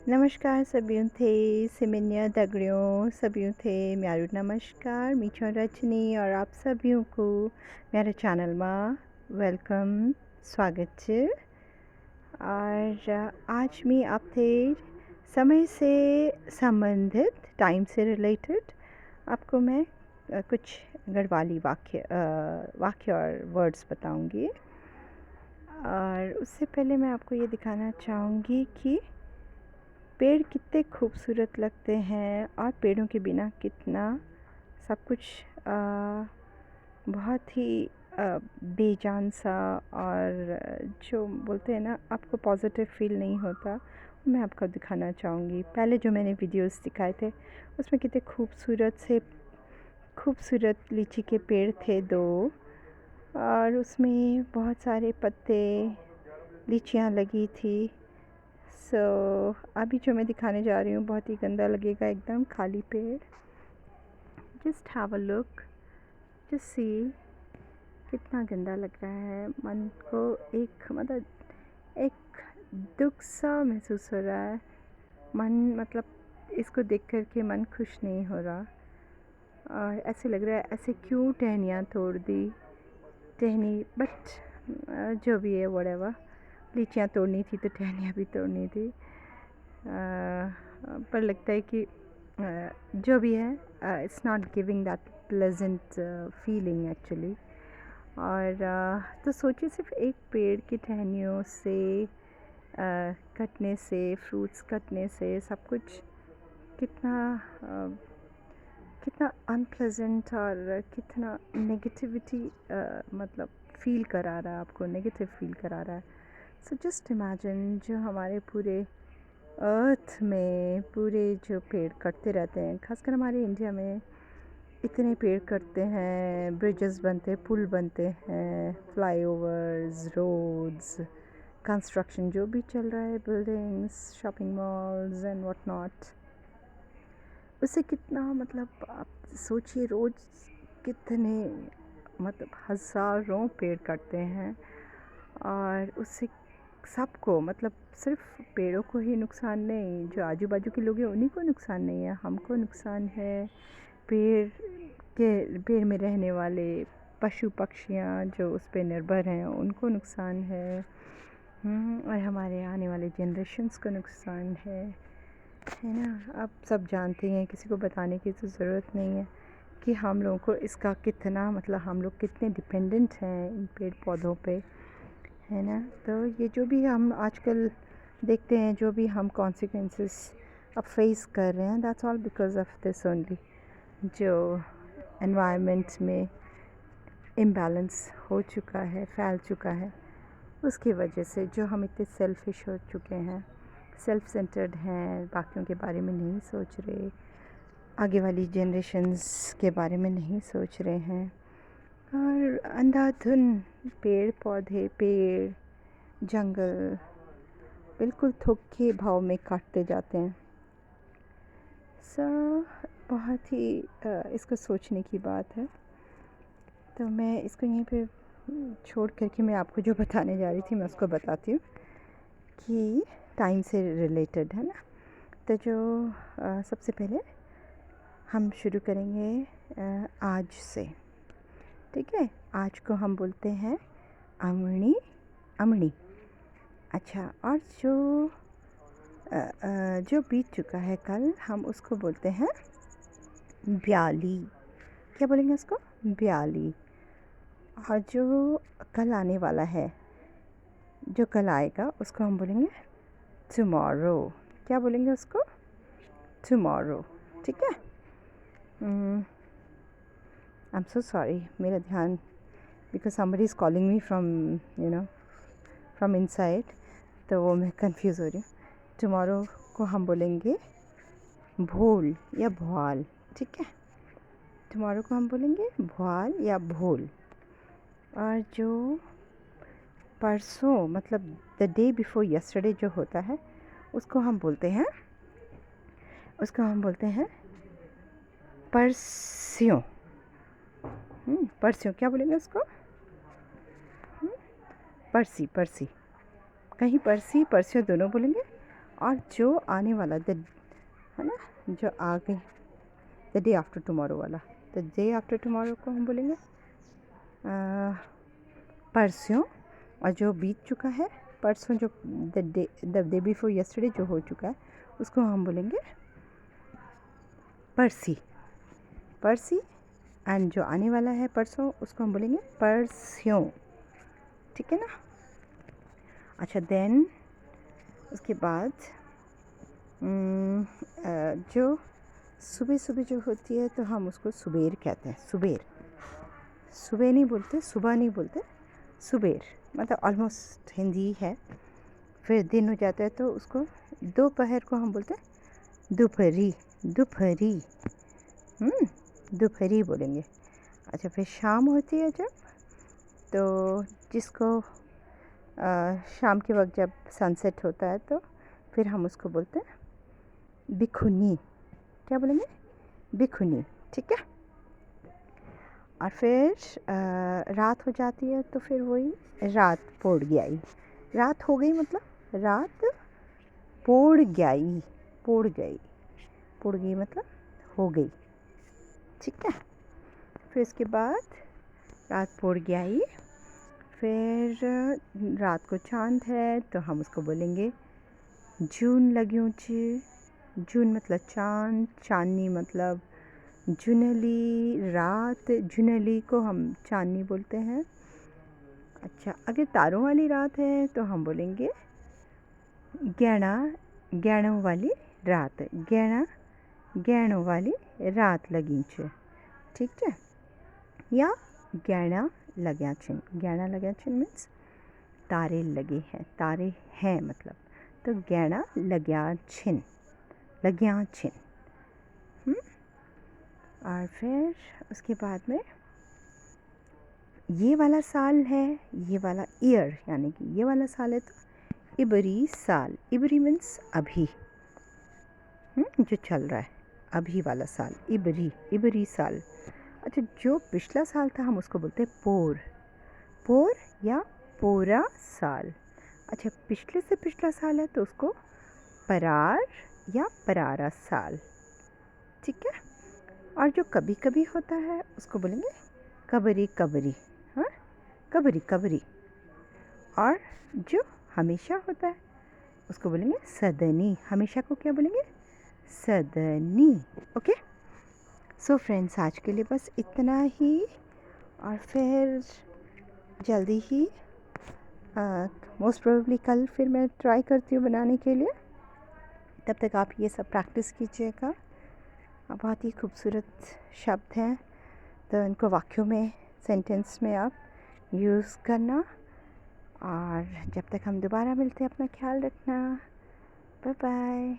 नमस्कार सभियों थे सिमिन्या दगड़ियों सभियों थे म्यारू नमस्कार मीठो रचनी और आप सभियों को मेरे चैनल में वेलकम स्वागत है। और आज मैं आपसे समय से संबंधित टाइम से रिलेटेड आपको मैं कुछ गढ़वाली वाक्य और वर्ड्स बताऊंगी। और उससे पहले मैं आपको ये दिखाना चाहूँगी कि पेड़ कितने खूबसूरत लगते हैं और पेड़ों के बिना कितना सब कुछ बहुत ही बेजान सा और जो बोलते हैं ना आपको पॉजिटिव फील नहीं होता, मैं आपको दिखाना चाहूँगी। पहले जो मैंने वीडियोस दिखाए थे उसमें कितने खूबसूरत लीची के पेड़ थे दो, और उसमें बहुत सारे पत्ते लीचियाँ लगी थी। अभी जो मैं दिखाने जा रही हूँ बहुत ही गंदा लगेगा, एकदम खाली पेड़। Just have a look, just see कितना गंदा लग रहा है। मन को एक दुख सा महसूस हो रहा है। इसको देख कर के मन खुश नहीं हो रहा, और ऐसे लग रहा है ऐसे क्यों टहनियाँ तोड़ दी बट जो भी है व्हाटएवर, लीचियाँ तोड़नी थी तो टहनियाँ भी तोड़नी थी। पर लगता है कि जो भी है it's not giving that pleasant feeling actually. और तो सोचिए सिर्फ एक पेड़ की टहनियों से कटने से, फ्रूट्स कटने से सब कुछ कितना अनप्लेजेंट और कितना नेगेटिविटी मतलब फील करा रहा है, आपको नेगेटिव फील करा रहा है। सो जस्ट इमेजिन जो हमारे पूरे अर्थ में पूरे जो पेड़ कटते रहते हैं, खासकर हमारे इंडिया में इतने पेड़ कटते हैं, ब्रिजेस बनते हैं, पुल बनते हैं, फ्लाईओवर्स, रोड्स, कंस्ट्रक्शन जो भी चल रहा है, buildings, shopping malls and what not, उससे कितना आप सोचिए रोज़ कितने हज़ारों पेड़ कटते हैं, और उससे सबको सिर्फ पेड़ों को ही नुकसान नहीं, जो आजू बाजू के लोग हैं उन्हीं को नुकसान नहीं है, हमको नुकसान है। पेड़ में रहने वाले पशु पक्षियाँ जो उस पर निर्भर हैं उनको नुकसान है, और हमारे आने वाले जनरेशन्स को नुकसान है ना। आप सब जानते हैं, किसी को बताने की तो ज़रूरत नहीं है कि हम लोगों को इसका कितना हम लोग कितने डिपेंडेंट हैं इन पेड़ पौधों पे, है ना। तो ये जो भी हम आजकल देखते हैं, जो भी हम कॉन्सिक्वेंसेस अब फेस कर रहे हैं, that's all because of this only. जो एनवायरनमेंट में इम्बैलेंस हो चुका है, फैल चुका है, उसकी वजह से जो हम इतने सेल्फिश हो चुके हैं, सेल्फ सेंटर्ड हैं, बाकियों के बारे में नहीं सोच रहे, आगे वाली जनरेशन्स के बारे में नहीं सोच रहे हैं, और अंधाधुन पेड़ जंगल बिल्कुल थोक के भाव में काटते जाते हैं। बहुत ही इसको सोचने की बात है। तो मैं इसको यहीं पे छोड़ करके मैं आपको जो बताने जा रही थी मैं उसको बताती हूँ कि टाइम से रिलेटेड है ना। तो जो सबसे पहले हम शुरू करेंगे आज से, ठीक है। आज को हम बोलते हैं अमणी। अच्छा, और जो बीत चुका है कल, हम उसको बोलते हैं ब्याली। क्या बोलेंगे उसको? ब्याली। और जो कल आने वाला है, जो कल आएगा, उसको हम बोलेंगे टुमारो। क्या बोलेंगे उसको? टुमारो, ठीक है। आई एम सो सॉरी, मेरा ध्यान because somebody is calling me from inside, तो वो मैं कंफ्यूज हो रही हूँ। टुमारो को हम बोलेंगे भोल या भवाल, ठीक है। टुमारो को हम बोलेंगे भवाल या भोल। और जो परसों द डे बिफोर यस्टरडे जो होता है, उसको हम बोलते हैं परस्यों। परस्यों क्या बोलेंगे उसको? परसी। कहीं परसी परस्यों दोनों बोलेंगे, और जो आने वाला है ना, जो आ गई, द डे आफ्टर टुमारो वाला, द डे आफ्टर टुमारो को हम बोलेंगे परसों। और जो बीत चुका है परसों, जो द डे बिफोर यस्टरडे जो हो चुका है, उसको हम बोलेंगे परसी। परसी। एंड जो आने वाला है परसों, उसको हम बोलेंगे परस्यों। ठीक है ना। अच्छा, देन उसके बाद जो सुबह सुबह जो होती है तो हम उसको सुबेर कहते हैं। सुबेर, सुबह नहीं बोलते, सुबह नहीं बोलते, सुबेर मतलब ऑलमोस्ट हिंदी है। फिर दिन हो जाता है तो उसको दोपहर को हम बोलते हैं दोपहरी। दोपहरी, दोपहरी बोलेंगे। अच्छा, फिर शाम होती है जब, तो जिसको शाम के वक्त जब सनसेट होता है तो फिर हम उसको बोलते हैं बिखुनी। क्या बोलेंगे? बिखुनी। ठीक है। और फिर रात हो जाती है तो फिर वही रात पोड़ गई। रात हो गई मतलब रात पोड़ गई। पोड़ गई, पोड़ गई मतलब हो गई। ठीक है। फिर उसके बाद रात पोड़ गई, फिर रात को चांद है तो हम उसको बोलेंगे जून लग्यूं च। जून मतलब चांद, चांदनी मतलब जुनली। रात जुनली को हम चांदनी बोलते हैं। अच्छा, अगर तारों वाली रात है तो हम बोलेंगे गैणा। गैणों वाली रात, गैणा, गैणों वाली रात लगी छ। ठीक है। या गैणा लग्या छिन। गैणा लग्या छिन मीन्स तारे लगे हैं, तारे हैं मतलब, तो गैणा लग्या छिन, लग्या छिन। और फिर उसके बाद में ये वाला साल है, ये वाला ईयर, यानी कि ये वाला साल है तो इबरी साल। इबरी मीन्स अभी, जो चल रहा है, अभी वाला साल इबरी, इबरी साल। अच्छा, जो पिछला साल था हम उसको बोलते हैं पोर। पोर या पोरा साल। अच्छा, पिछले से पिछला साल है तो उसको परार या परारा साल। ठीक है। और जो कभी कभी होता है उसको बोलेंगे कबरी कबरी। हाँ, कबरी कबरी। और जो हमेशा होता है उसको बोलेंगे सदनी। हमेशा को क्या बोलेंगे? सदनी। ओके। सो फ्रेंड्स, आज के लिए बस इतना ही, और फिर जल्दी ही मोस्ट प्रोबेबली कल फिर मैं ट्राई करती हूँ बनाने के लिए। तब तक आप ये सब प्रैक्टिस कीजिएगा। बहुत ही खूबसूरत शब्द हैं, तो इनको वाक्यों में, सेंटेंस में आप यूज़ करना। और जब तक हम दोबारा मिलते हैं, अपना ख्याल रखना। Bye bye.